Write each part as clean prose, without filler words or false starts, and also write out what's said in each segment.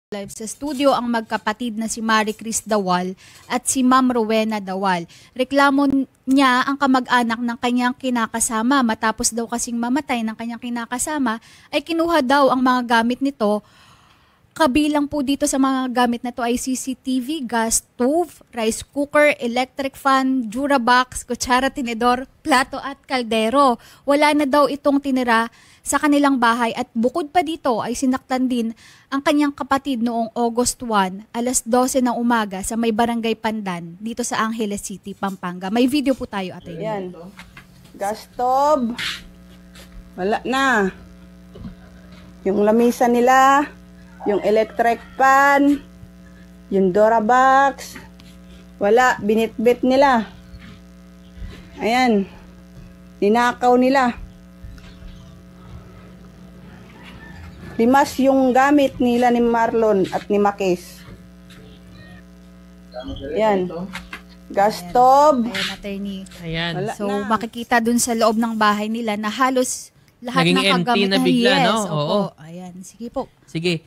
Live sa studio ang magkapatid na si Marie Chris Dawal at si Ma'am Rowena Dawal. Reklamo niya ang kamag-anak ng kanyang kinakasama matapos daw kasing mamatay ng kanyang kinakasama ay kinuha daw ang mga gamit nito. Kabilang po dito sa mga gamit na to ay CCTV, gas stove, rice cooker, electric fan, Durabox, kutsara, tinidor, plato at kaldero. Wala na daw itong tinira sa kanilang bahay at bukod pa dito ay sinaktan din ang kanyang kapatid noong August 1, alas 12 ng umaga sa may barangay Pandan dito sa Angeles City, Pampanga. May video po tayo, Ate. Yan. Gas stove. Wala na. Yung lamisa nila, yung electric pan, yung Durabox. Wala, binitbit nila. Ayan. Ninakaw nila. Limas yung gamit nila ni Marlon at ni Makis. Yan. Gas stove. Ayan, Attorney. Ayan. Wala So, na. makikita dun sa loob ng bahay nila na halos lahat Naging ng empty kagamit na bigla, yes, no? Opo. Oo. Ayan. Sige po. Sige.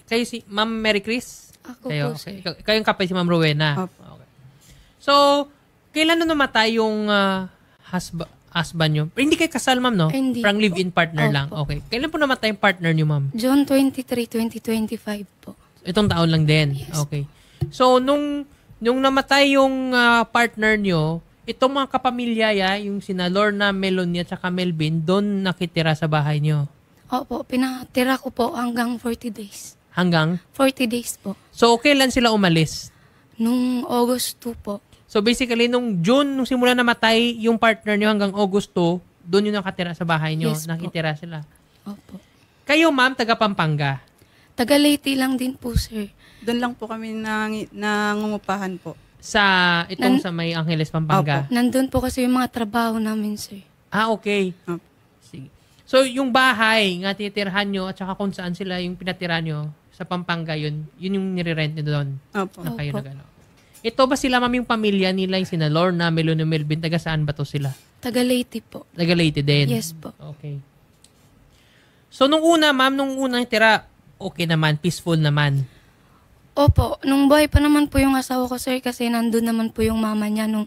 Kayo si Ma'am Mary Chris? Ako Kayo, po, sir. kayong kapatid si Ma'am Rowena? Opo. Okay. So, kailan na namatay yung husband nyo? Hindi kayo kasal, ma'am, no? Hindi Parang po. live-in partner lang. Opo. Okay. Kailan po namatay yung partner nyo, ma'am? June 23, 2025 po. Itong taon lang din. Yes. Okay. So, nung namatay yung partner nyo, itong mga kapamilya, yung sina Lorna, Melonia, at Melvin, doon nakitira sa bahay nyo? Opo, pinatira ko po hanggang 40 days. Hanggang? 40 days po. So, kailan sila umalis? Nung August 2 po. So, basically, nung June, nung simula namatay yung partner nyo hanggang August 2, doon yung nakatira sa bahay nyo. Yes po. Nakitira sila. Opo. Kayo, ma'am, taga Pampanga. Taga Leyte lang din po, sir. Doon lang po kami nangungupahan po. Itong sa may Angeles, Pampanga. Nandun po kasi yung mga trabaho namin, sir. Ah, okay. Opo. Sige. So, yung bahay nga titirhan nyo at saka kung saan sila yung pinatira nyo sa Pampanga, yun yung nire-rent nyo doon. Opo. Na kayo Opo. nagano. Ito ba sila, ma'am, yung pamilya nila, yung sina Lorna, Melonia, Melvin, taga saan ba to sila? Taga Leyte po. Taga Leyte din? Yes po. Okay. So, nung una, ma'am, nung unang tira, okay naman, peaceful naman. Opo, nung buhay pa naman po yung asawa ko, sir, kasi nandun naman po yung mama niya nung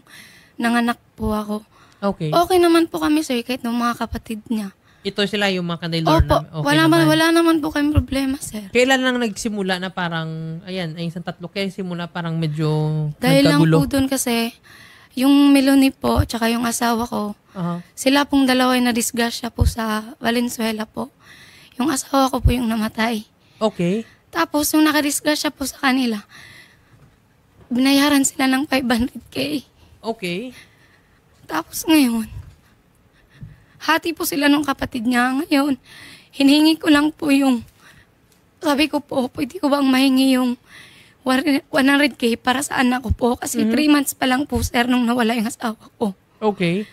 nanganak po ako. Okay. Okay naman po kami, sir, kahit ng mga kapatid niya. Ito sila yung mga kanday Opo, Lorna. Okay naman. wala naman po kami problema, sir. Kailan lang nagsimula na parang, ayan, ay isang tatlo, kaya simula parang medyo Dahil lang nagkagulo? po doon kasi, yung Melanie po, tsaka yung asawa ko, Aha. sila pong dalawa ay na-disgrasya po sa Valenzuela po. Yung asawa ko po yung namatay. Okay. Tapos, yung nakadisgrasya po sa kanila, binayaran sila ng 500K. Okay. Tapos ngayon, hati po sila ng kapatid niya. Ngayon, hinihingi ko lang po yung, sabi ko po, pwede ko bang mahingi yung 100K para sa anak ko po? Kasi 3 months pa lang po, sir, nung nawala yung asawa ko. Okay.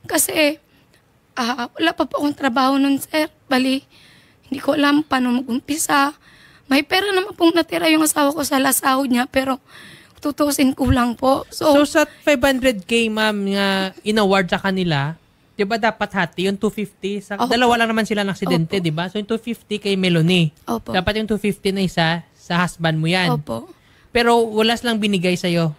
Kasi, wala pa po akong trabaho nun, sir. Bali, hindi ko alam paano mag-umpisa. May pera naman pong natira yung asawa ko sa last sahod niya, pero tutusin kulang po. So, sa 500K, ma'am, nga in-award sa kanila, di ba dapat hati? Yung 250, Opo. dalawa lang naman sila ng aksidente, Opo. di ba? So, yung 250 kay Melanie. Opo. Dapat yung 250 na isa sa husband mo yan. Opo. Pero wala silang binigay sa'yo.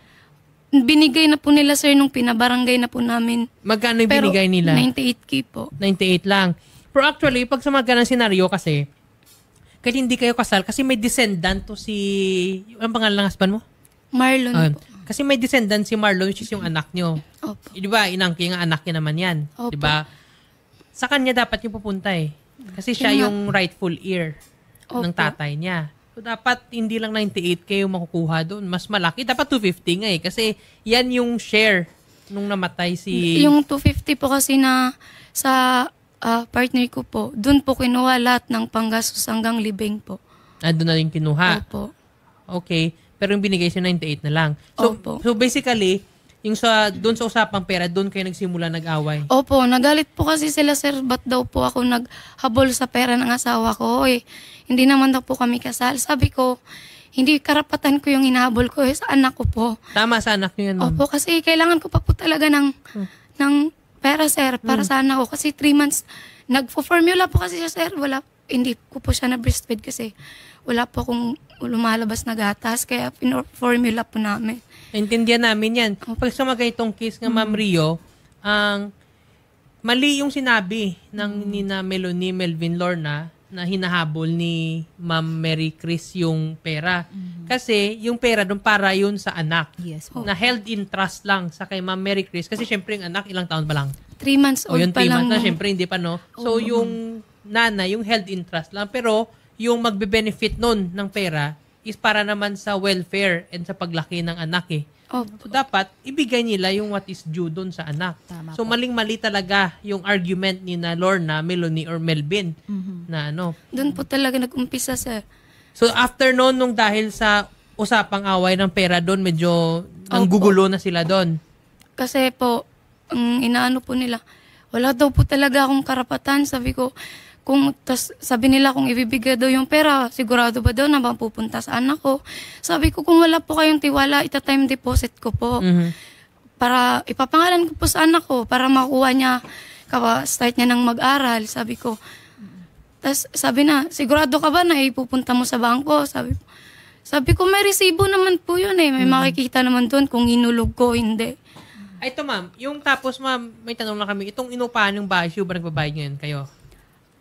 Binigay na po nila, sir, nung pinabarangay na po namin. Magkano yung Pero, binigay nila? 98K po. 98 lang. Pero actually, pag sa mga ganang senaryo kasi, kahit hindi kayo kasal, kasi may descendant to si, ang pangalan ng husband mo? Marlon Ayun. po. Kasi may descendant si Marlon, which is yung anak nyo. Opo. Di ba, inangkin nga anak niya naman yan. Opo. Di ba? Sa kanya dapat yung pupunta eh. Kasi siya Yun nga. yung rightful heir ng Opo. tatay niya. So, dapat hindi lang 98K yung makukuha doon. Mas malaki. Dapat 250 nga eh. Kasi yan yung share nung namatay si... Yung 250 po kasi na sa partner ko po, dun po kinuha lahat ng panggastos hanggang libing po. Doon na yung kinuha. Opo. Okay. Pero yung binigay siya 98 na lang. So, Opo. so basically, yung doon sa usapang pera, doon kayo nagsimula nag-away. Opo, nagalit po kasi sila, sir, ba't daw po ako naghabol sa pera ng asawa ko? Hindi naman daw po kami kasal. Sabi ko, hindi karapatan ko yung hinahabol ko sa anak ko po. Tama sa anak niyo yan, ma'am. Opo, kasi kailangan ko pa po talaga ng pera, sir, para sa anak ko. Kasi 3 months, nagpo-formula po kasi siya, sir. Hindi ko po siya na-breastfeed kasi wala po akong lumalabas na gatas, kaya formula po namin. Intindihan namin yan. Pag sumagay itong case nga Ma'am Rio, ang mali yung sinabi ng Nina Melanie Melvin Lorna na hinahabol ni Ma'am Mary Chris yung pera. Kasi yung pera doon para yun sa anak. Yes po. Na held in trust lang sa kay Ma'am Mary Chris. Kasi syempre yung anak, ilang taon pa lang? 3 months O old yung pa 3 lang. months na, syempre hindi pa, no? So yung nana, yung held in trust lang. Pero yung magbe-benefit nun ng pera is para naman sa welfare and sa paglaki ng anak eh. Opo. So, dapat ibigay nila yung what is due doon sa anak. Tama So po. maling-mali talaga yung argument ni na Lorna, Melanie or Melvin na ano. Doon po talaga nag-umpisa, sir. So after noon, nung dahil sa usapang away ng pera doon, medyo nanggugulo na sila doon. Kasi po, ang inaano po nila, wala daw po talaga akong karapatan. Sabi ko, sabi nila kung ibibigay daw yung pera, sigurado ba daw na mapupunta sa anak ko? Sabi ko, kung wala po kayong tiwala, ita-time deposit ko po. Para ipapangalan ko po sa anak ko, para makuha niya, start niya ng mag-aral. Sabi ko, tas sabi na, sigurado ka ba na ipupunta mo sa bangko? Sabi ko, may resibo naman po yun eh. May makikita naman doon kung hinulog ko, hindi. Ay, ito ma'am, yung tapos ma'am, may tanong na kami, itong inupahan yung bahay, ba nagbabayad ngayon kayo?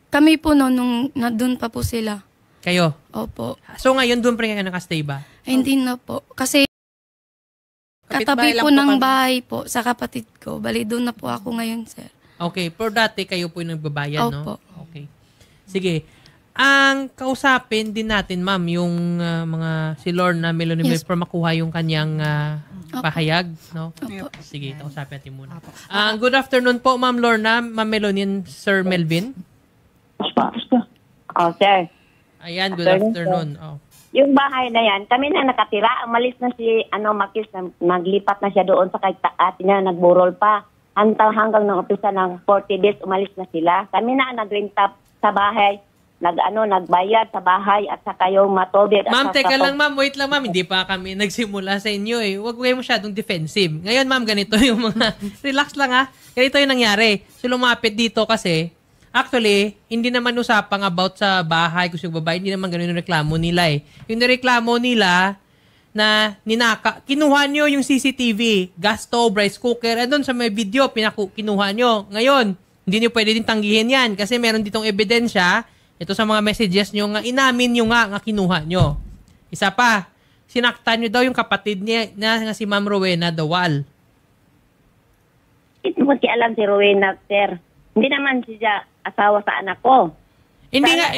Kami po nung nandun pa po sila. Kayo? Opo. So ngayon, doon pa rin kayo nakastay ba? Ay, hindi na po. Kasi Kapitbahay katabi lang po po ng kami. bahay po sa kapatid ko. Bali, doon na po ako ngayon, sir. Okay, pero dati kayo po yung nagbabayad, no? Opo. Okay. Sige. Ang kausapin din natin, ma'am, yung mga si Lorna Melanie Yes. para makuha yung kanyang pahayag, no? Opo. Sige, kausapin natin muna. Good afternoon po, Ma'am Lorna, Ma'am Melanie, and Sir Melvin. Oh, sir. Ayan, good afternoon. Oh. Yung bahay na yan, kami na nakatira. Umalis na si Makis, naglipat na siya doon sa kahit ate niya, nagburol pa. Hanggang ng umpisa ng 40 days, umalis na sila. Kami na nag-rent sa bahay. Nagbayad sa bahay at saka yung matobid. Ma'am, teka lang, ma'am. Wait lang, ma'am. Hindi pa kami nagsimula sa inyo eh. Huwag kayo masyadong defensive. Ngayon, ma'am, ganito yung mga... Relax lang, ha? Ganito yung nangyari. So, lumapit dito kasi, actually, hindi naman usapang about sa bahay kung yung babae. Hindi naman ganun yung reklamo nila eh. Yung reklamo nila na kinuha nyo yung CCTV, gas stove, rice cooker, doon sa may video, kinuha nyo. Ngayon, hindi nyo pwede din tanggihin yan kasi meron ditong ebidensya. Ito sa mga messages nyo nga, inamin nyo nga kinuha nyo. Isa pa, sinaktan nyo daw yung kapatid niya na si Ma'am Rowena Dawal. Hindi mo si alam si Rowena, sir. Hindi naman siya asawa sa anak ko. Hindi nga,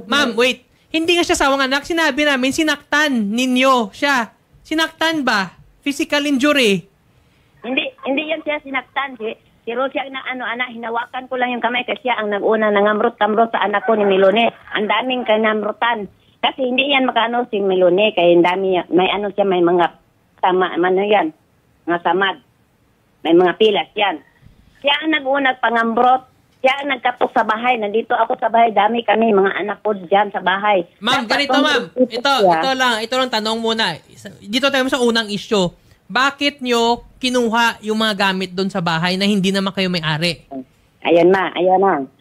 ma'am, wait. Hindi nga siya sawang anak. Sinabi namin, sinaktan ninyo siya. Sinaktan ba? Physical injury. Hindi yan siya sinaktan. Si Rosia na anak, hinawakan ko lang yung kamay kasi siya ang nag-una nangamrot-kamrot sa anak ko ni Melone. Ang daming kanamrutan. Kasi hindi yan makaano si Melone kaya ang dami may siya, may mga yan, mga samad. May mga pilas yan. Siya ang nag-una pangamrot. Siya ang nagkatok sa bahay. Nandito ako sa bahay. Dami kami, mga anak ko dyan sa bahay. Ma'am, ganito ma'am. Ito lang tanong muna. Dito tayo sa unang issue. Bakit nyo kinuha yung mga gamit doon sa bahay na hindi naman kayo may-ari? Ayan na.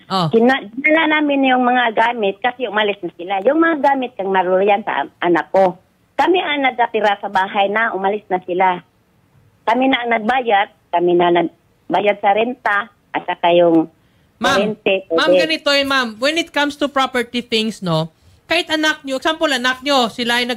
Oh. Dinala namin yung mga gamit kasi umalis na sila. Yung mga gamit kang maruriyan sa anak ko. Kami ang nagkatira sa bahay na umalis na sila. Kami na ang nagbayad. Kami na nagbayad sa renta at saka yung Ma'am, ganito yun, ma'am. When it comes to property things, no, kahit anak nyo, example, anak nyo, sila ay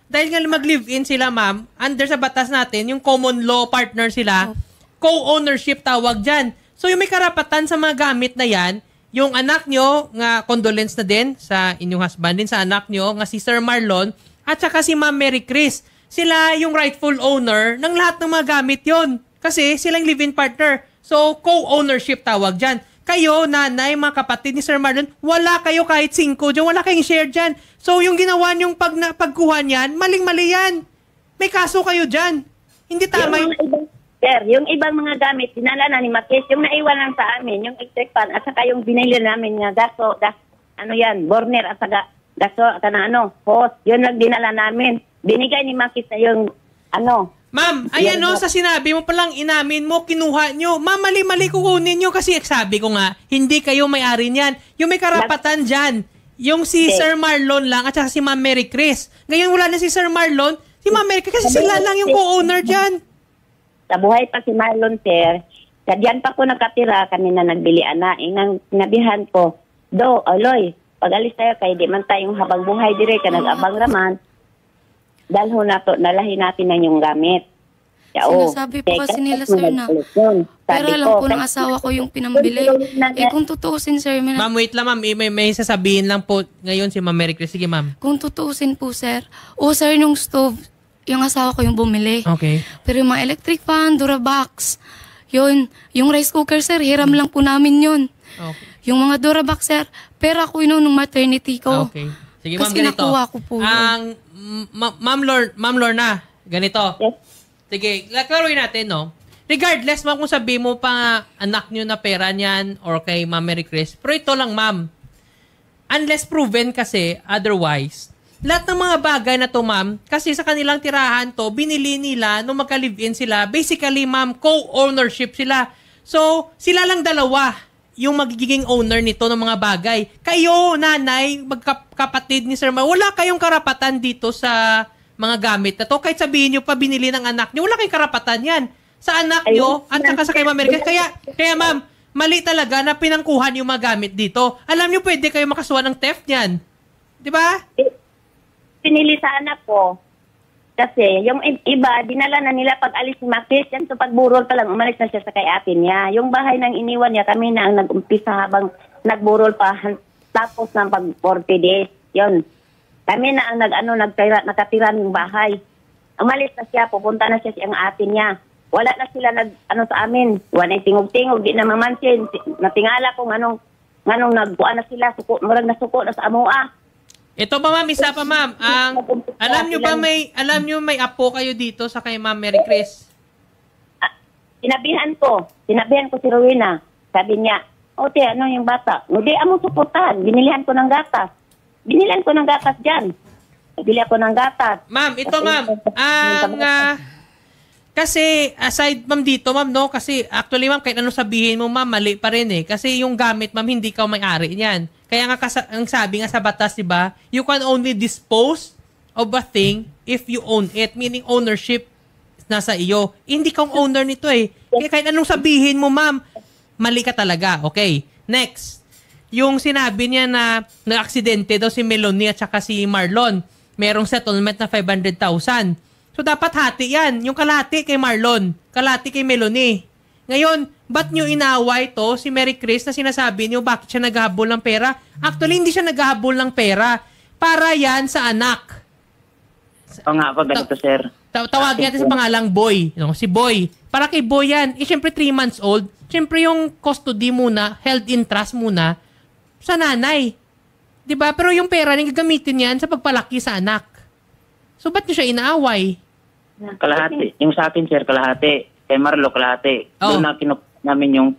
dahil nga mag-live-in sila, ma'am, under sa batas natin, yung common law partner sila, co-ownership tawag dyan. So, yung may karapatan sa mga gamit na yan, yung anak nyo, nga condolence na din sa inyong husband, din sa anak nyo, nga si Sir Marlon, at saka si Ma'am Mary Chris. Sila yung rightful owner ng lahat ng mga gamit yon. Kasi sila yung live-in partner. So, co-ownership tawag dyan. Kayo, nanay, mga kapatid ni Sir Marlon, wala kayo kahit 5 dyan, wala kayong share dyan. So, yung ginawa niyong pagkuha niyan, maling-mali yan. May kaso kayo dyan. Hindi tama yung... Yung ibang mga gamit, dinala na ni Makis, yung naiwan lang sa amin, yung electric fan, at saka yung binili namin nga burner, at saka hose, yun lang dinala namin. Binigay ni Makis na yung, Ma'am, ayan sa sinabi mo palang inamin mo, kinuha nyo. Ma'am, mali-mali kukunin nyo kasi sabi ko nga, hindi kayo may-ari niyan. Yung may karapatan dyan, Yung si Sir Marlon lang at saka si Ma'am Mary Chris. Ngayon wala na si Sir Marlon, si Ma'am Mary Chris kasi sila lang yung co-owner dyan. Sa buhay pa si Marlon, sir, sa diyan pa ko nakatira, kami na nagbili ana. Inang sinabihan ko, Aloy, pag alis tayo kay di man tayong habang buhay dire ka nag-abang raman, dalho na to, nalahin natin na yung gamit. Sinasabi po kasi nila, sir, na pero alam po ng asawa ko yung pinambili. Kung tutuusin, sir, Ma'am, wait lang, ma'am. May sasabihin lang po ngayon si Ma'am Mary Chris. Sige, ma'am. kung tutuusin po, sir, sir, yung stove, yung asawa ko yung bumili. Okay. Pero yung mga electric fan, Durabox, yun, yung rice cooker, sir, hiram lang po namin yun. Okay. Yung mga Durabox, sir, pera ko yun nung maternity ko. Okay. Sige, ma'am, Kasi ganito. nakuha ko po yun. Ma'am Lorna, ganito. Yes. Sige, klaruhin natin, no? Regardless, ma'am, kung sabi mo pa anak nyo na pera niyan or kay Ma'am Mary Chris, pero ito lang, ma'am. Unless proven kasi, otherwise, lahat ng mga bagay na to, ma'am, kasi sa kanilang tirahan to, binili nila nung magka-live-in sila. Basically, ma'am, co-ownership sila. So, sila lang dalawa yung magiging owner nito ng mga bagay. Kayo, nanay, magkapatid ni Sir Ma, wala kayong karapatan dito sa mga gamit na to. Kahit sabihin nyo pa binili ng anak nyo, wala kayong karapatan yan. Sa anak nyo at saka sa kay Ma'am Mary. Kaya ma'am, mali talaga na pinangkuhan yung mga gamit dito. Alam nyo, pwede kayo makasuhan ng theft yan. Di ba? Pinili sa anak ko. Kasi yung iba, dinala na nila pag alis ni Makis. Yan, so pagburol pa lang, umalis na siya sa kay ate niya. Yung bahay nang iniwan niya, kami na ang nag-umpisa habang nagburol pa. Tapos ng pag 40 days. Yun. Kami na ang nakatira ng bahay. Umalis na siya, pupunta na siya ang ate niya. Wala na sila sa amin. Wala na tingog-tingog, di na mamansin. Natingala kung anong nagbuan na sila, murag na suko na sa amua. Ito pa, ma'am, isa pa, ma'am. Alam nyo may apo kayo dito sa kay Ma'am Mary Chris? Sinabihan ko si Rowena. Sabi niya, te, ano yung bata? Hindi, amo suportahan. Binilihan ko ng gatas. Binilihan ko ng gatas dyan. Bili ako ng gatas. Ma'am, ito, ma'am. Kasi, aside, ma'am, dito, ma'am, no? Kasi, actually, ma'am, kahit ano sabihin mo, ma'am, mali pa rin eh. Kasi yung gamit, ma'am, hindi ka may-ari niyan. Kaya nga, ang sabi nga sa batas, diba, you can only dispose of a thing if you own it. Meaning, ownership nasa iyo. Hindi kang owner nito eh. Kaya kahit anong sabihin mo, ma'am, mali ka talaga. Okay. Next. Yung sinabi niya na na-aksidente daw si Melanie at saka si Marlon. Merong settlement na 500,000. So, dapat hati yan. Yung kalahati kay Marlon, kalahati kay Melanie. Ngayon, ba't nyo inaway to si Mary Chris na sinasabi nyo bakit siya naghahabol ng pera? Actually, hindi siya naghahabol ng pera. Para yan sa anak. O nga po, ganito, sir. Tawagin natin sa pangalang Boy. No? Si Boy. Para kay Boy yan. Siyempre, 3 months old. Siyempre, yung custody muna, held in trust muna, sa nanay. 'Di ba? Pero yung pera niya gagamitin yan sa pagpalaki sa anak. So, ba't nyo siya inaaway? Kalahati. Yung sa akin, sir, kalahati. Kay Marlo, kalahati. Doon na namin yung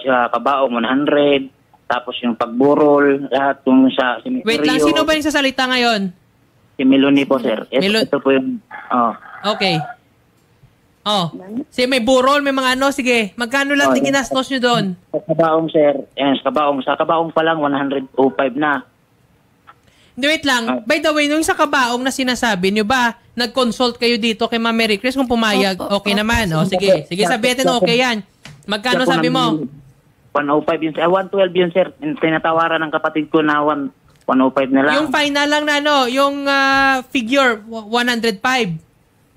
sa kabaong 100, tapos yung pagburol, lahat yung sa cemetery. Wait lang, sino ba yung sasalita ngayon? Si Melanie po, sir. Ito po yung... Okay. May burol, may mga ano, sige. Magkano lang ginastos nyo doon? Sa kabaong, sir. Yan, sa kabaong pa lang, 105 na. Hindi, wait lang. By the way, nung sa kabaong na sinasabi nyo ba, nag-consult kayo dito kay Ma'am Mary Chris kung pumayag, okay naman. Sige, sabihin okay yan. Magkano sabi mo? 105 yun, 112 yun, sir. Tinatawaran ng kapatid ko na 105 na lang. Yung final lang na ano, yung figure, 105.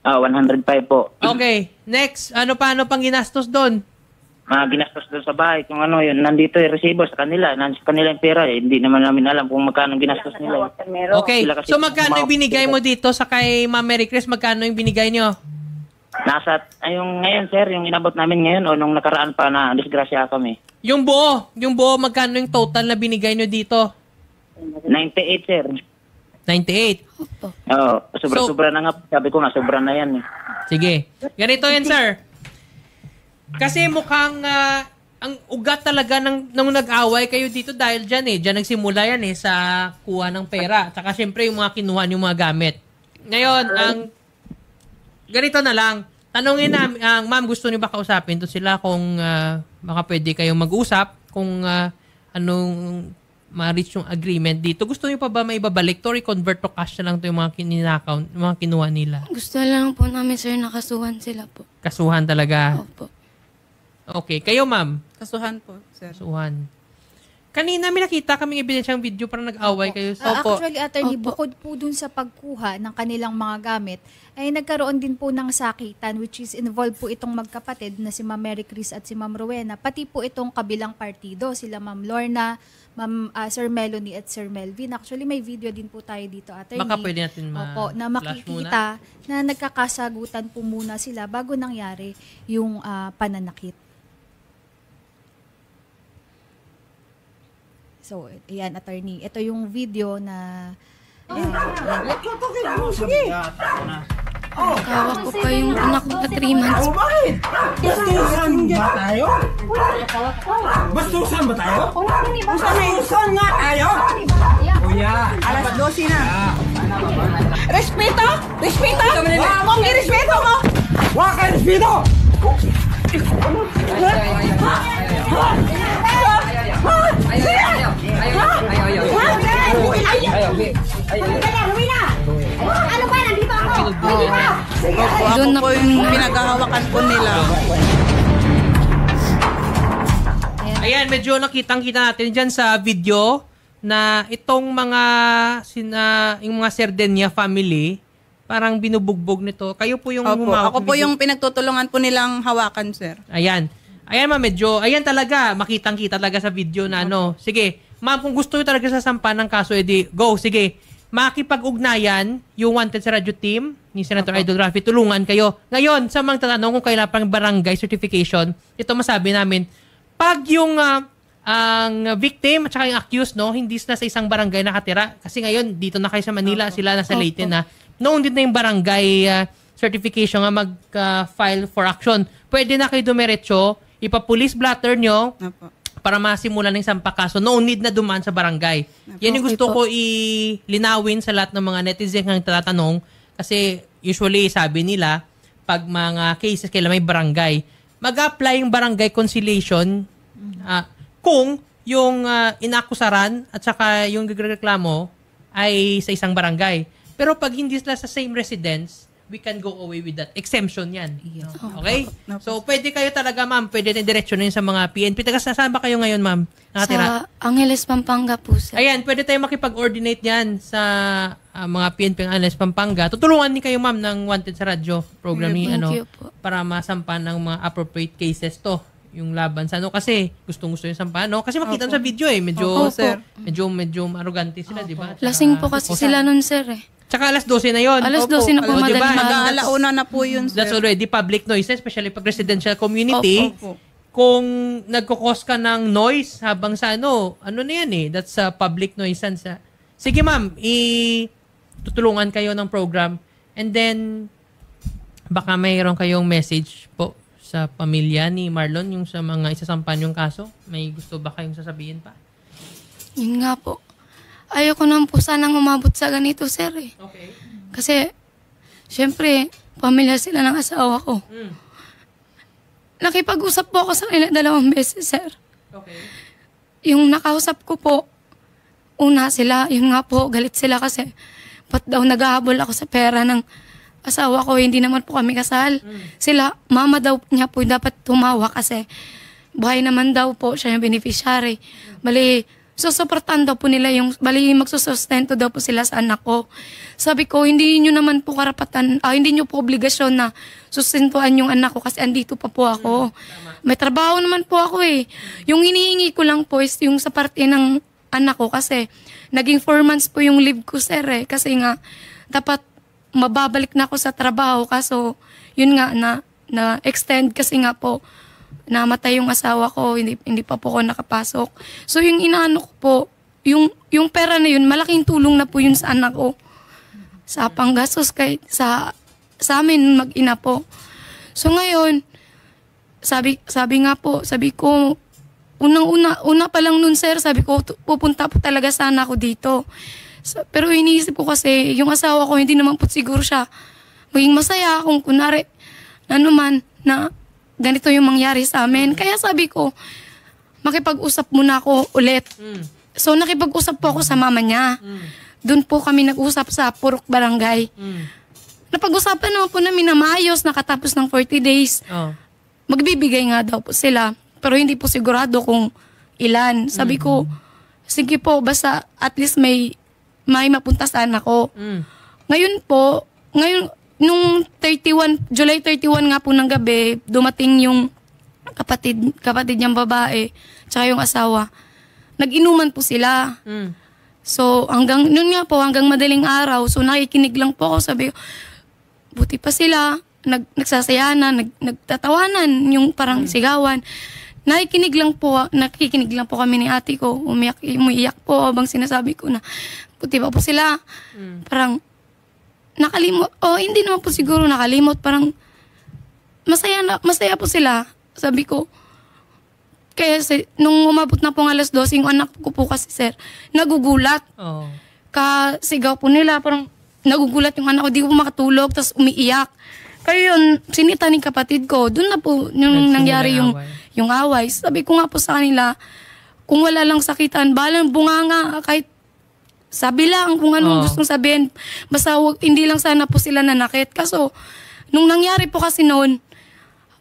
105 po. Okay. Next, ano pang ginastos doon? Ginastos doon sa bahay. Kung ano yun, nandito yung resibo sa kanila. Sa kanila yung pera. Hindi naman namin alam kung magkano ginastos nila. Okay. So magkano yung binigay mo dito sa kay Ma'am Mary Chris? Magkano yung binigay nyo? Yung ngayon, sir, yung inabot namin ngayon o nung nakaraan pa na disgrasya kami. Yung buo, magkano yung total na binigay nyo dito? 98, sir. 98. Oo, sobra na nga. Sabi ko nga, sobra na yan. Sige. Ganito yan, sir. Kasi mukhang ang ugat talaga nung nag-away kayo dito dahil dyan eh. Dyan nagsimula yan eh sa kuha ng pera. Tsaka syempre yung mga kinuha yung mga gamit. Ngayon, ganito na lang. Tanungin namin, ma'am, gusto niyo ba kausapin to sila kung baka pwede kayong mag-usap kung anong ma-reach yung agreement dito. Gusto niyo pa ba maibabalik to, convert to cash na lang to yung mga kininakaw, yung mga kinuha nila? Gusto lang po namin, sir, nakasuhan sila po. Kasuhan talaga. Opo. Okay. Kayo, ma'am? Kasuhan po, sir. Kasuhan. Kanina may nakita kaming ebidensyang video parang nag-away kayo. Actually, attorney, Opo. bukod po dun sa pagkuha ng kanilang mga gamit, ay nagkaroon din po ng sakitan which is involved po itong magkapatid na si Ma'am Mary Chris at si Ma'am Rowena, pati po itong kabilang partido, sila Ma'am Lorna, Ma'am Sir Melanie at Sir Melvin. Actually, may video din po tayo dito, attorney. Baka pwede natin Opo, na flash makikita na nagkakasagutan po muna sila bago nangyari yung pananakit. So, ayan, attorney. Ito yung video na... Hawak ko pa yung anak ko na 3 months. Bastusan ba tayo? Bastusan ba tayo? Bastusan nga tayo? Kuya, Alas 12 na. Respeto! Respeto! Kung irespeto mo! wala kayo respeto! Ano ba? Nandito ako! Ako po yung pinaghahawakan po nila. Ayan, medyo nakitang-kita natin dyan sa video na itong mga yung mga Serdenya family, parang binubugbog nito. Kayo po yung Opo, humawak ako ng po video. yung pinagtutulungan po nilang hawakan, sir. Ayan. Ayan, ma'am, medyo, ayan talaga, makitang-kita talaga sa video na ano. Sige, ma'am, kung gusto nyo talaga sasampa ng kaso, edi, go, sige. Makipag-ugnayan yung Wanted sa Radio Team ni Senator Idol Rafi, tulungan kayo. Ngayon, sa mga tatanong kung kailan pang barangay certification, ito masabi namin, pag yung ang victim at saka yung accused, no, hindi na sa isang barangay nakatira. Kasi ngayon, dito na kayo sa Manila, sila nasa Leyte na. Noon din na yung barangay certification nga mag-file for action. Pwede na kayo dumiretso, ipa-police blatter nyo, Opo. para masimulan ng isang pakaso. No need na dumaan sa barangay. Yan yung gusto ko ilinawin sa lahat ng mga netizens ang tatanong. Kasi usually sabi nila, pag mga cases kailan may barangay, mag-apply yung barangay conciliation kung yung inakusaran at saka yung reklamo ay sa isang barangay. Pero pag hindi sila sa same residence, we can go away with that. Exemption yan. Okay? So, pwede kayo talaga, ma'am. Pwede na diretsyo na yun sa mga PNP. Saan ba kayo ngayon, ma'am? Nakatira? Sa Angeles, Pampanga po, sir. Ayan, pwede tayo makipag-ordinate yan sa mga PNP ng Angeles, Pampanga. Tutulungan ni kayo, ma'am, ng Wanted sa Radyo program ni, Thank you po. para masampan ng mga appropriate cases to. Yung laban sa kasi gustong-gusto yung sampahan, no? Kasi makita sa video medyo, Opo, sir. medyo arrogante sila, di ba? Lasing po kasi sila nun, sir, eh. Tsaka alas 12 na yon. Alas 12 na po, O, madaling diba? Mag-aalauna na po yun, sir. That's already public noise, especially pag residential community. Opo. Kung nagkukos ka ng noise habang sa ano na yan that's public nuisance. Sige ma'am, tutulungan kayo ng program and then baka mayroon kayong message po sa pamilya ni Marlon yung sa mga isasampan yung kaso. May gusto ba kayong sasabihin pa? Yun nga po. Ayoko naman po sanang umabot sa ganito, sir, eh. Okay. Kasi, syempre, pamilya sila ng asawa ko. Nakipag-usap po ako sa kanila 2 beses, sir. Okay. Yung nakausap ko po, una sila, yun nga po, galit sila kasi ba't daw naghahabol ako sa pera ng asawa ko, hindi naman po kami kasal. Sila, mama daw niya po dapat tumawa kasi buhay naman daw po siya yung beneficiary. Bali, susuportan daw po nila yung, bali magsusustento daw po sila sa anak ko. Sabi ko, hindi nyo naman po karapatan, hindi nyo po obligasyon na sustentuhan yung anak ko kasi andito pa po ako. May trabaho naman po ako eh. Yung hinihingi ko lang po is yung sa parte ng anak ko kasi naging 4 months po yung leave ko, sir, eh. Kasi nga, dapat mababalik na ako sa trabaho kaso yun nga na extend kasi nga po namatay yung asawa ko, hindi pa po ako nakapasok. So yung inaano ko po, yung pera na yun, malaking tulong na po yun sa anak ko. Sa panggastos kay sa amin mag-ina po. So ngayon, sabi ko, una pa lang nun, sir, sabi ko, pupunta po talaga sana ako dito. Pero iniisip ko kasi, yung asawa ko, hindi naman po siguro siya maging masaya kung kunwari, na ganito yung mangyari sa amin. Kaya sabi ko, makipag-usap muna ako ulit So nakipag-usap po ako sa mama niya. Doon po kami nag-usap sa Purok Barangay. Napag-usapan naman po namin na maayos, nakatapos ng 40 days. Magbibigay nga daw po sila. Pero hindi po sigurado kung ilan. Sabi ko, sige po, basta at least may mapunta sa anak ko. Ngayon po, nung July 31 nga po ng gabi, dumating yung kapatid niyang babae, tsaka yung asawa. Nag-inuman po sila. So, hanggang madaling araw, so nakikinig lang po ako, sabi ko, buti pa sila, nagsasayanan, nagtatawanan, yung parang sigawan. Nakikinig lang po kami ni ate ko, umiyak po habang sinasabi ko na, buti pa po sila. Parang, nakalimot, hindi naman po siguro nakalimot, parang, masaya po sila. Sabi ko, kaya nung umabot na po ng alas 12, yung anak ko po kasi, sir, nagugulat. Kasigaw po nila, parang nagugulat yung anak ko, di ko po makatulog, tapos umiiyak. Kaya yun, sinita ng kapatid ko, doon na po yung nangyari yung away. Sabi ko nga po sa kanila, kung wala lang sakitan, balang bunganga, kahit sabi lang kung anong gustong sabihin. Basta hindi lang sana po sila nanakit. Kaso, nung nangyari po kasi noon,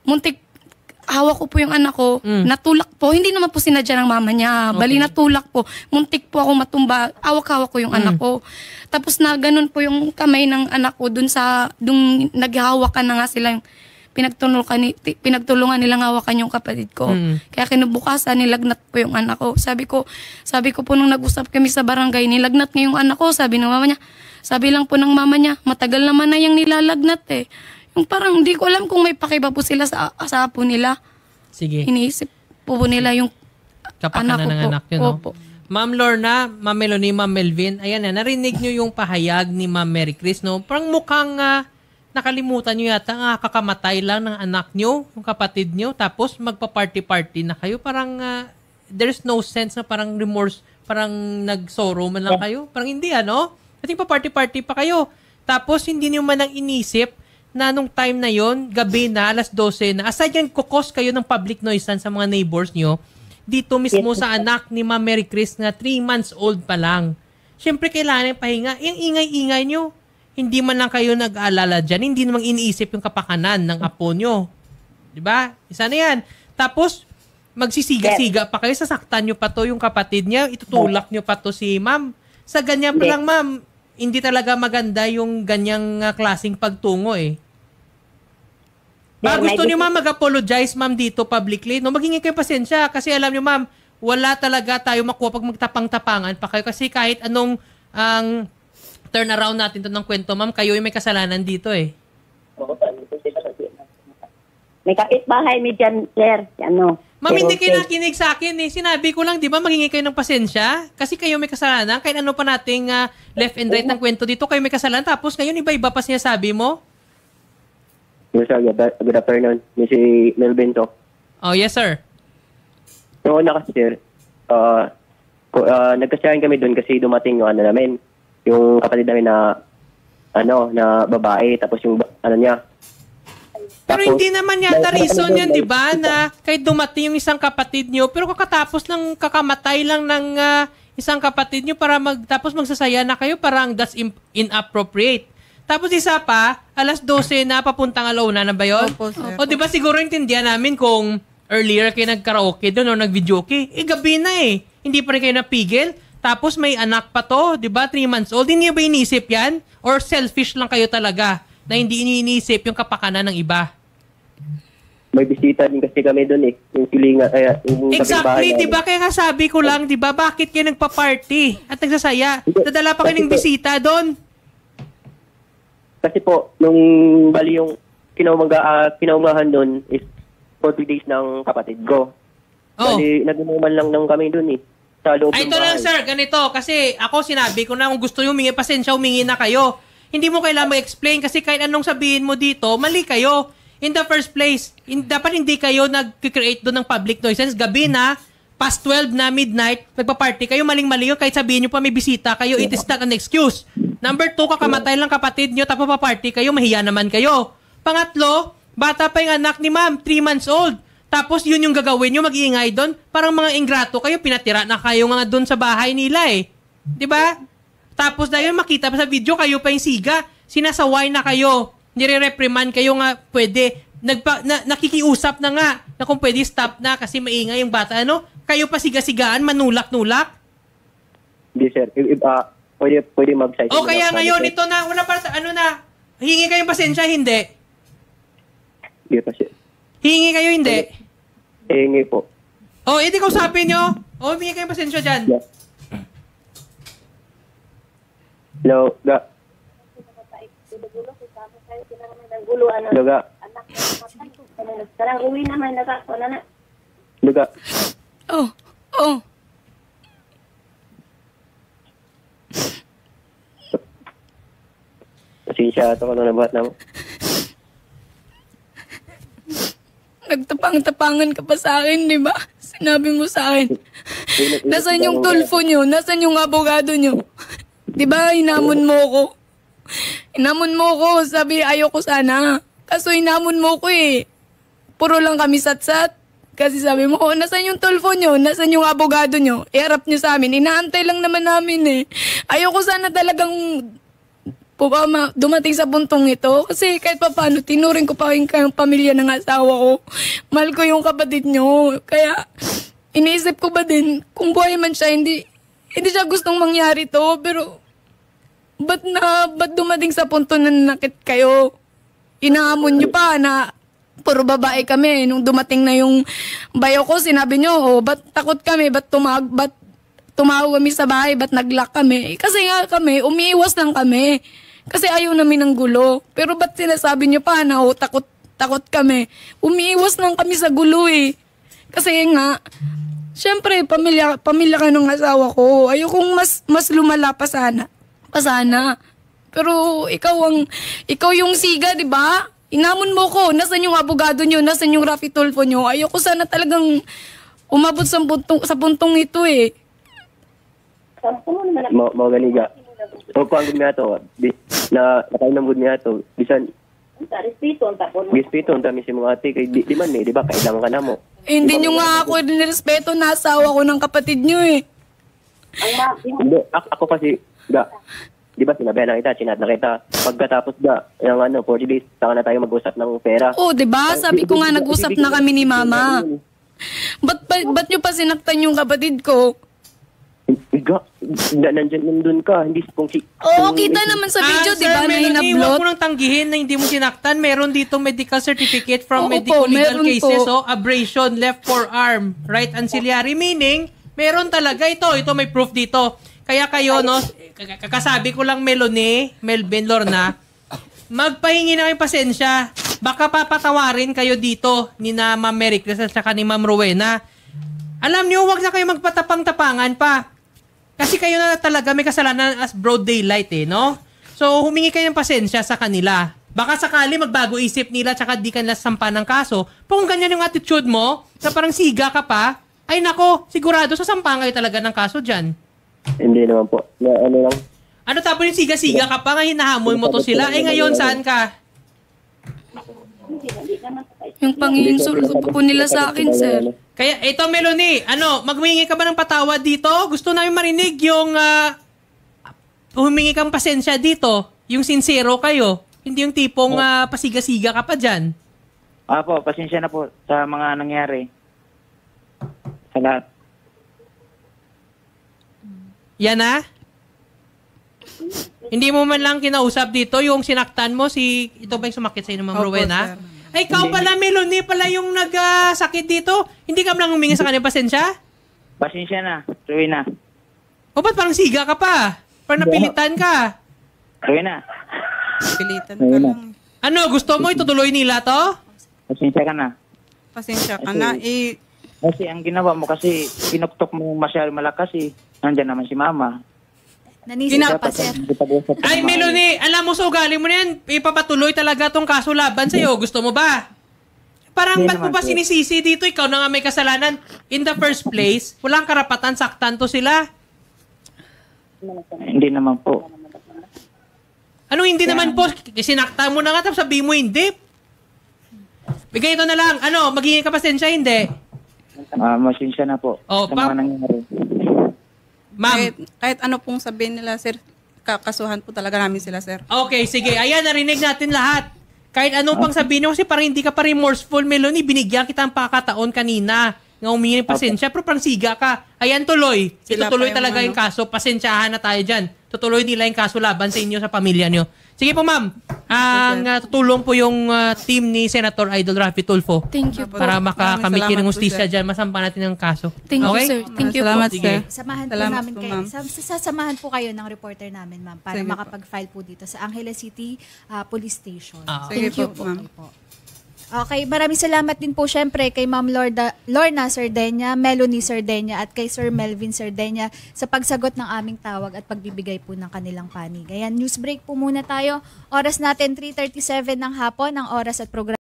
muntik, hawak ko po yung anak ko, natulak po, hindi naman po sinadya ng mama niya, bali natulak po, muntik po ako matumba, hawak-hawak ko yung anak ko. Tapos na ganun po yung kamay ng anak ko, dun naghahawakan na nga sila yung pinagtulungan nilang hawakan yung kapatid ko. Kaya kinabukasan, nilagnat po yung anak ko. Sabi ko po nung nag-usap kami sa barangay, nilagnat nga yung anak ko, sabi ng mama niya. Sabi lang po ng mama niya, matagal naman na yung nilalagnat eh. Yung parang hindi ko alam kung may pakiba po sila sa apo nila. Sige. Iniisip po nila yung kapakanan anak ko ng po. anak nyo, no? Opo. Ma'am Lorna, Ma'am Melanie, Ma'am Melvin, ayan na, narinig nyo yung pahayag ni Ma'am Mary Chris, no? Parang mukhang nakalimutan nyo yata nga kakamatay lang ng anak nyo, yung kapatid nyo, tapos magpa-party-party na kayo. Parang there's no sense na parang remorse, parang nag-sorrow man lang kayo. Parang hindi, ano? I think pa-party-party pa kayo. Tapos hindi nyo man ang inisip na nung time na yon, gabi na, alas 12 na, aside yan, kukos kayo ng public nuisance sa mga neighbors nyo, dito mismo sa anak ni Ma'am Mary Chris na 3 months old pa lang. Siyempre, kailangan yung pahinga. Yung ingay-ingay nyo, hindi man lang kayo nag-aalala dyan, hindi namang iniisip yung kapakanan ng apo nyo. Diba? Isa na yan. Tapos, magsisiga-siga pa kayo, sasaktan nyo pa to yung kapatid niya, itutulak nyo pa to si ma'am. Sa ganyan pa lang, ma'am, hindi talaga maganda yung ganyang klaseng pagtungo eh. Gusto niyo ma'am mag-apologize ma'am dito publicly, no, maghingi kayo pasensya kasi alam niyo ma'am, wala talaga tayo makuha pag magtapang-tapangan pa kayo kasi kahit anong turnaround natin to ng kwento ma'am, kayo yung may kasalanan dito eh. May kapitbahay mi dyan, sir. Ano? Ma'am, hindi kayo nakinig sa akin eh. Sinabi ko lang, di ba, maghingi kayo ng pasensya? Kasi kayo may kasalanan. Kahit ano pa nating left and right ng kwento dito, kayo may kasalanan. Tapos ngayon, iba-iba pa siya sabi mo? Yes, sir. Good afternoon. May si Melvin to. Oh, yes, sir. Noong una kasi, sir, nagkasyahan kami doon kasi dumating yung namin, yung kapatid namin na babae, tapos yung niya. Pero hindi naman yata reason yan, di ba, na kahit dumating yung isang kapatid nyo, pero kakatapos ng kakamatay lang ng isang kapatid nyo para tapos magsasaya na kayo, parang that's inappropriate. Tapos isa pa, alas 12 na papuntang alauna na ba yun? Opo, sir. O di ba siguro intindihan namin kung earlier kayo nag-karaoke doon o nag-videoke, gabi na eh. Hindi pa rin kayo napigil. Tapos may anak pa to, di ba, 3 months old. Hindi ba inisip yan? Or selfish lang kayo talaga na hindi iniisip yung kapakanan ng iba? May bisita din kasi kami doon eh. Yung silinga, yung exactly, di ba? Kaya nga sabi ko lang, di ba, bakit kayo nagpa-party at nagsasaya? Dadala pa kayo ng bisita doon. Kasi po, nung bali yung kinaumahan doon is 40 days ng kapatid ko. Bali, nag-inuman lang kami doon eh. Sa loob ng bahay. Ito lang sir, ganito. Kasi ako sinabi ko na kung gusto nyo humingi pasensya, humingi na kayo. Hindi mo kailangan mag-explain kasi kahit anong sabihin mo dito, mali kayo. In the first place, dapat hindi kayo nag-create doon ng public nuisance. Gabi na, past 12 na, midnight, nagpa-party kayo, maling-mali yun. Kahit sabihin nyo pa may bisita kayo, it is not an excuse. Number 2, kakamatay lang kapatid nyo, tapos pa-party kayo, mahiya naman kayo. Pangatlo, bata pa yung anak ni ma'am, 3 months old. Tapos yun yung gagawin nyo, mag-iingay doon. Parang mga ingrato kayo, pinatira na kayo nga doon sa bahay nila eh. 'Di ba? Tapos dahil makita pa sa video, kayo pa yung siga. Sinasaway na kayo. Nire-reprimand kayo nga, pwede. Nakikiusap na nga na kung pwede stop na kasi maingay yung bata. Ano? Kayo pa siga-sigaan, manulak-nulak. Hindi, sir. Pwede mag-site. O kaya ngayon, ito na, wala pa, hingi kayong pasensya, hindi? Hindi pa, sir. Hingi kayo, hindi? Hingi po. O, hindi kausapin nyo. O, hingi kayong pasensya dyan. Yeah. Hello, ga. Hello, ga. Karang uwi naman nakakona na. Hello, ga. Oh. Pasensya ito ko na nabuhat na mo. Nagtapang-tapangan ka pa sa akin, di ba? Sinabi mo sa akin. Nasaan yung tulfo nyo? Nasaan yung abogado nyo? Di ba, inamon mo ko? Inamon mo ko. Sabi, ayoko sana. Kaso inamon mo ko eh. Puro lang kami satsat. Kasi sabi mo, nasaan yung tulfo nyo? Nasaan yung abogado nyo? Iharap nyo sa amin. Inaantay lang naman namin eh. Ayoko sana talagang dumating sa puntong ito. Kasi kahit pa paano, tinuring ko pa kayong pamilya ng asawa ko. Mahal ko yung kapatid nyo. Kaya, iniisip ko ba din, kung buhay man siya, hindi siya gustong mangyari to. Pero, ba't dumating sa punto na nanakit kayo? Inaamon nyo pa na puro babae kami. Nung dumating na yung bayo ko, sinabi nyo, ba't takot kami? Ba't tumawag kami sa bahay? Ba't nag-lock kami? Kasi nga kami, umiiwas lang kami. Kasi ayaw namin ng gulo. Pero ba't sinasabi nyo pa na takot kami? Umiiwas lang kami sa gulo eh. Kasi nga, syempre, pamilya ka ng asawa ko. Ayokong mas lumala pa sana. Pero ikaw yung siga, di ba? Inamon mo ko. Nasaan yung abogado nyo? Nasaan yung Rafi Tulfo nyo? Ayoko sana talagang umabot sa puntong ito eh. Mau ganiga. O kung ang niya to, nakainambod niya to, bisan, respeto, ang tamis yung mga ate, kay di man eh, di ba, kailangan ka na mo. Hindi nyo nga ako nirespeto na asawa ko ng kapatid nyo eh. Hindi, ako kasi, di ba, sinabihan na kita, sinat na kita, pagkatapos yung 40 days, saka na tayo mag-usap ng pera. Oo, di ba? Sabi ko nga, nag-usap na kami ni mama. Ba't nyo pa sinaktan yung kapatid ko? Nandun ka, hindi kung si... Oo, kita naman sa video, di ba, na hinablot? Huwag mo nang tanggihin na hindi mo sinaktan. Meron dito medical certificate from medical legal cases. Abrasion, left forearm, right ancillary. Meaning, meron talaga ito. Ito may proof dito. Kaya kayo, no, kakasabi ko lang Melanie, Melvin, Lorna, magpahingi na kayong pasensya. Baka papatawarin kayo dito ni na Ma'am Mary Chris at saka ni Ma'am Rowena. Alam niyo, huwag na kayo magpatapang-tapangan pa. Kasi kayo na talaga may kasalanan as broad daylight eh, no? So, humingi kayo ng pasensya sa kanila. Baka sakali magbago isip nila tsaka di kanila sampa ng kaso. Kung ganyan yung attitude mo, na parang siga ka pa, ay nako, sigurado sasampa kayo talaga ng kaso dyan. Hindi naman po. Ano lang? Ano tapos yung siga-siga ka pa, nga hinahamon mo to sila? Eh ngayon, saan ka? Yung pang-insulto po nila sa akin, sir. Kaya, ito Melanie, maghumingi ka ba ng patawad dito? Gusto namin marinig yung humingi kang pasensya dito. Yung sincero kayo. Hindi yung tipong pasiga-siga ka pa dyan. Po, pasensya na po sa mga nangyari. Sa lahat. Yan na? Hindi mo man lang kinausap dito yung sinaktan mo ito ba yung sumakit sa inyo, Ma'am Rowena? Ay, ikaw pala, Melanie, pala yung nagsakit dito. Hindi ka lang humingi sa kanya pasensya? Pasensya na, Rowena. O ba't parang siga ka pa? Parang napilitan ka? Rowena. Pilitan ka lang. Ano, gusto mo itutuloy nila to? Pasensya ka na. Pasensya ka na. Kasi ang ginawa mo kasi, pinuktok mo masyadong malakas eh. Nandiyan naman si Mama. Nanisip pa, sir. Ay, Melanie, alam mo sa ugali mo na yan, ipapatuloy talaga tong kaso laban sa'yo. Gusto mo ba? Parang ba't mo ba sinisisi dito? Ikaw na nga may kasalanan. In the first place, walang karapatan, saktan to sila. Hindi naman po. Ano hindi naman po? Sinaktan mo na nga, tapos sabihin mo hindi. Bigay ito na lang. Ano, magiging ka pasensya, hindi? Masensya na po Oh, sa mga nangyari. Ma'am. Kahit ano pong sabihin nila, sir, kakasuhan po talaga namin sila, sir. Okay, sige. Ayan, narinig natin lahat. Kahit anong pang sabihin mo, kasi parang hindi ka pa remorseful, Melanie. Binigyan kita ng pakataon kanina nga humingi ng pasensya, pero parang siga ka. Ayan, tuloy. Sila Itutuloy pa yung talaga ano. yung kaso. Pasensyahan na tayo dyan. Tutuloy nila yung kaso laban sa inyo, sa pamilya nyo. Sige po, ma'am. Ang tutulong po yung team ni Senator Idol Raffy Tulfo Thank you po. para makakamit Maraming ng salamat po, hustisya sir. dyan. Masampa natin ang kaso. Thank you, Okay? sir. Thank you Salamat, po. sir. Samahan po Salamat namin po, kayo. ma'am. Sasamahan po kayo ng reporter namin, ma'am, para Sige po. makapag-file po dito sa Angeles City Police Station. Sige Thank you po, ma'am. Okay po. Okay, maraming salamat din po syempre kay Ma'am Lorna Sardenya, Melanie Sardenya at kay Sir Melvin Sardenya sa pagsagot ng aming tawag at pagbibigay po ng kanilang panig. Ayan, news break po muna tayo. Oras natin 3:37 ng hapon, ang oras at programa